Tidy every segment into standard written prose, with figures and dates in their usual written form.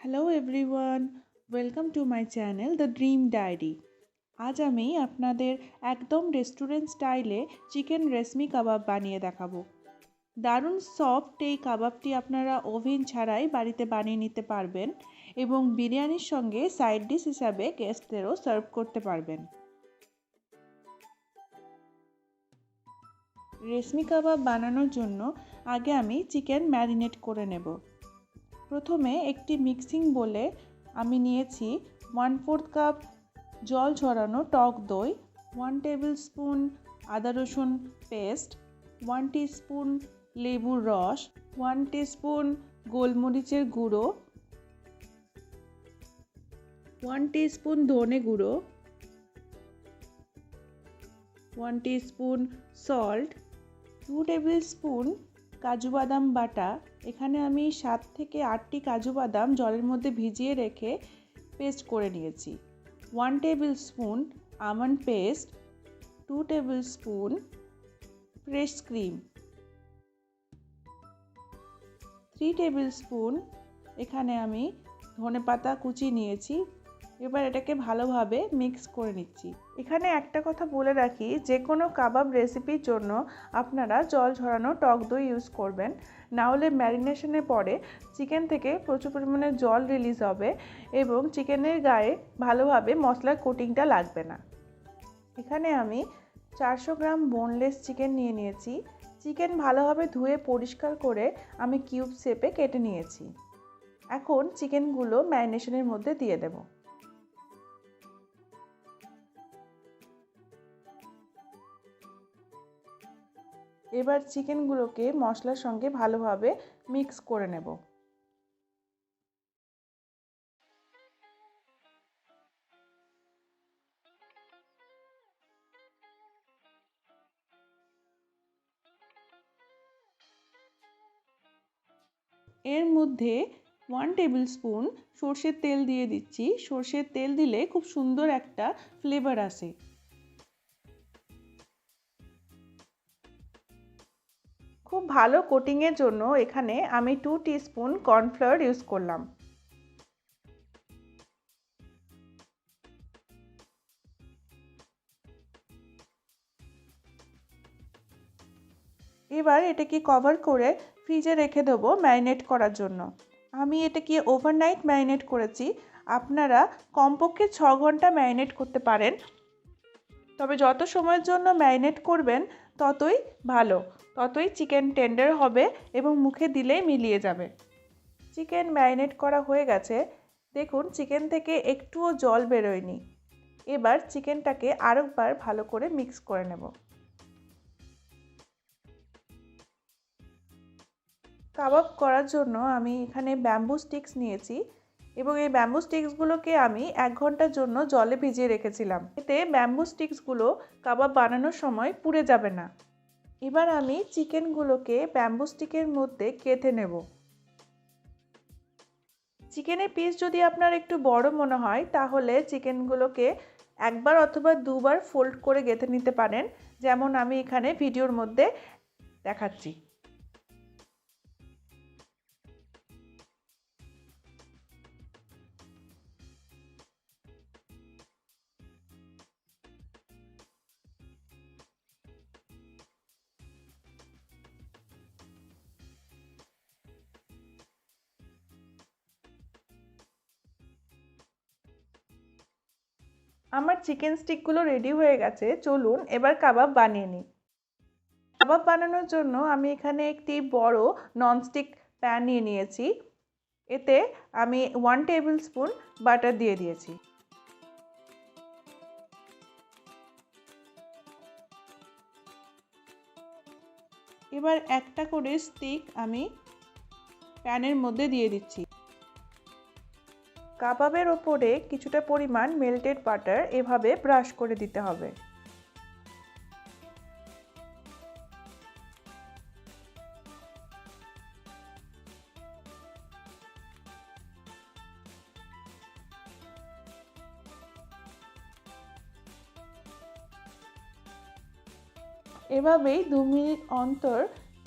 Hello everyone, welcome to my channel the dream diary. আজ আমি আপনাদের একদম রেস্টুরেন্ট স্টাইলে চিকেন রেশমি কাবাব বানিয়ে দেখাবো। দারুণ সফট এই কাবাবটি আপনারা ওভেন ছাড়াই বাড়িতে বানিয়ে নিতে পারবেন এবং বিরিয়ানির সঙ্গে সাইড ডিশ হিসাবে গেস্টদেরও সার্ভ করতে পারবেন। রেশমি কাবাব বানানোর জন্য আগে আমি চিকেন ম্যারিনেট করে নেব। প্রথমে একটি মিক্সিং বোলে আমি নিয়েছি 1/4 কাপ জল ঝরানো টক দই, 1 টেবিল স্পুন আদা রসুন পেস্ট, 1 টিস্পুন লেবুর রস, 1 টিস্পুন গোলমরিচের গুঁড়ো, 1 টিস্পুন ধনে গুঁড়ো, 1 টিস্পুন সল্ট, 2 টেবিল স্পুন কাজু বাদাম বাটা। এখানে আমি 7 থেকে 8টি কাজু বাদাম জলের মধ্যে ভিজিয়ে রেখে পেস্ট করে নিয়েছি। 1 tablespoon almond paste, 2 tablespoon fresh cream, 3 tablespoon এখানে আমি ধনেপাতা কুচি নিয়েছি। এবার এটাকে ভালোভাবে মিক্স করে নিচ্ছি। এখানে একটা কথা বলে রাখি, যে কোনো কাবাব রেসিপির জন্য আপনারা জল ঝরানো টক দই ইউজ করবেন, না হলে ম্যারিনেশনের পরে চিকেন থেকে প্রচুর পরিমাণে জল রিলিজ হবে এবং চিকেনের গায়ে ভালোভাবে মশলার কোটিংটা লাগবে না। এখানে আমি 400 গ্রাম বোনলেস চিকেন নিয়ে নিয়েছি। চিকেন ভালোভাবে ধুয়ে পরিষ্কার করে আমি কিউব শেপে কেটে নিয়েছি। এখন চিকেনগুলো ম্যারিনেশনের মধ্যে দিয়ে দেব। এবার চিকেনগুলোকে মশলার সঙ্গে ভালোভাবে মিক্স করে নেব। এর মধ্যে 1 টেবিল স্পুন সর্ষের তেল দিয়ে দিচ্ছি। সর্ষের তেল দিলে খুব সুন্দর একটা ফ্লেভার আসে। খুব ভালো কোটিংয়ের জন্য এখানে আমি 2 টিস্পুন কর্নফ্লাওয়ার ইউজ করলাম। এবার এটাকে কভার করে ফ্রিজে রেখে দেবো ম্যারিনেট করার জন্য। আমি এটাকে ওভারনাইট ম্যারিনেট করেছি। আপনারা কমপক্ষে 6 ঘন্টা ম্যারিনেট করতে পারেন, তবে যত সময়ের জন্য ম্যারিনেট করবেন ততই ভালো, ততই চিকেন টেন্ডার হবে এবং মুখে দিলেই মিলিয়ে যাবে। চিকেন ম্যারিনেট করা হয়ে গেছে। দেখুন চিকেন থেকে একটুও জল বেরোয়নি। এবার চিকেনটাকে আরেকবার ভালো করে মিক্স করে নেব। কাবাব করার জন্য আমি এখানে ব্যাম্বু স্টিক্স নিয়েছি এবং এই ব্যাম্বু স্টিক্সগুলোকে আমি 1 ঘন্টার জন্য জলে ভিজিয়ে রেখেছিলাম। এতে ব্যাম্বু স্টিক্সগুলো কাবাব বানানোর সময় পুড়ে যাবে না। এবার আমি চিকেনগুলোকে ব্যাম্বু স্টিকের মধ্যে গেঁথে নেব। চিকেনের পিস যদি আপনার একটু বড় মনে হয় তাহলে চিকেনগুলোকে একবার অথবা দুবার ফোল্ড করে গেঁথে নিতে পারেন, যেমন আমি এখানে ভিডিওর মধ্যে দেখাচ্ছি। আমার চিকেন স্টিকগুলো রেডি হয়ে গেছে। চলুন এবার কাবাব বানিয়ে নিই। কাবাব বানানোর জন্য আমি এখানে একটি বড় ননস্টিক প্যান নিয়ে নিয়েছি। এতে আমি 1 টেবিল স্পুন বাটার দিয়ে দিয়েছি। এবার একটা করে স্টিক আমি প্যানের মধ্যে দিয়ে দিচ্ছি। কাবাবের ওপরে কিছুটা পরিমাণ মেল্টেড বাটার এভাবে ব্রাশ করে দিতে হবে। এভাবেই 2 মিনিট অন্তর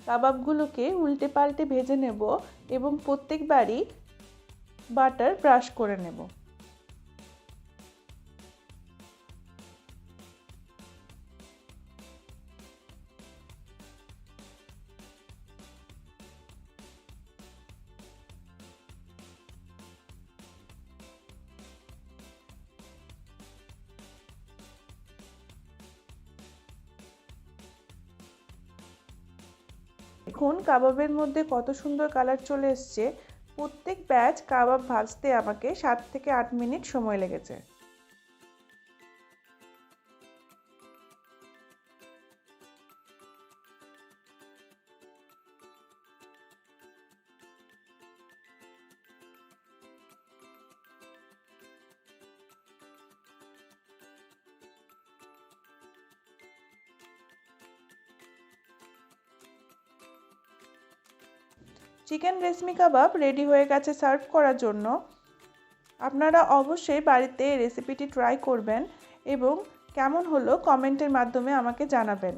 কাবাবগুলোকে উল্টে পাল্টে ভেজে নেব এবং প্রত্যেকবারই বাটার ব্রাশ করে নেব। দেখুন কাবাবের মধ্যে কত সুন্দর কালার চলে এসছে। প্রত্যেক ব্যাচ কাবাব ভাজতে আমাকে 7 থেকে 8 মিনিট সময় লেগেছে। চিকেন রেশমি কাবাব রেডি হয়ে গেছে সার্ভ করার জন্য। আপনারা অবশ্যই বাড়িতে এই রেসিপিটি ট্রাই করবেন এবং কেমন হলো কমেন্টের মাধ্যমে আমাকে জানাবেন।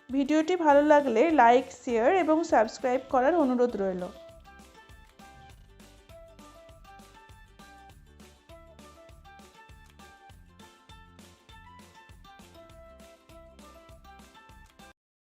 ভিডিওটি ভালো লাগলে লাইক, শেয়ার এবং সাবস্ক্রাইব করার অনুরোধ রইল।